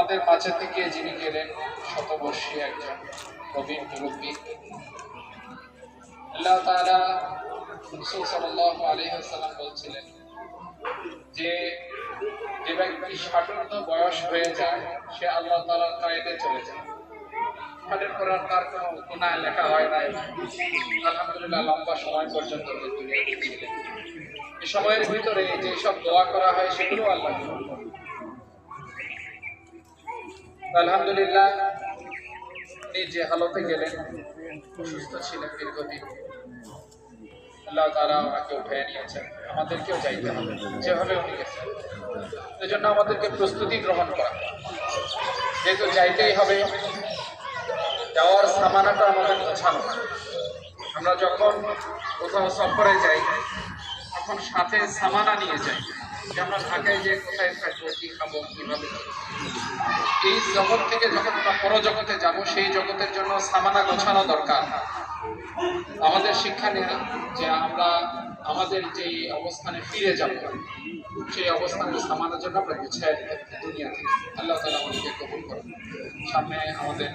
আমাদের মাঝে থেকে যিনি গেলেন শতবর্ষী একজন প্রবীণ মুরব্বী, আল্লাহ তাআলা রাসূল সাল্লাল্লাহু আলাইহি ওয়াসাল্লাম বলছিলেন যে যে ব্যক্তি ৬০ বয়স হয়ে যায় সে আল্লাহ তাআলার কায়েদে চলে যায়। ৬০ পর আর তার কোনো গুনাহ লেখা হয় নাই। আলহামদুলিল্লাহ লম্বা সময় পর্যন্ত দুনিয়াতে ছিলেন। এই সময়ের ভিতরে যেসব দোয়া করা হয় সেগুলো আল্লাহ আলহামদুলিল্লাহ উনি যে হালতে গেলেন, অসুস্থ ছিলেন দীর্ঘদিন, আল্লাহ তাআলা ওনাকে উঠিয়ে নিয়েছেন। আমাদেরকেও যাইতে হবে যেভাবে উনি গেছেন। এই জন্য আমাদেরকে প্রস্তুতি গ্রহণ করা, যেহেতু যাইতেই হবে, যাওয়ার সামানাটা আমাদের গোছানো। আমরা যখন কোথাও সফরে যাই তখন সাথে সামানা নিয়ে যাই, যে আমরা ঢাকায় যে কোথায় থাকবো, কি খাবো, কিভাবে। এই জগৎ থেকে যখন আমরা পরজগতে যাব, সেই জগতের জন্য সামানা গোছানো দরকার। আমাদের শিক্ষা নেওয়া যে আমরা আমাদের যে অবস্থানে ফিরে যাব, সেই অবস্থানের সামানের জন্য আমরা গুছিয়ে দুনিয়া থেকে। আল্লাহ তাআলা আমাদেরকে কবুল করুন। সামনে আমাদের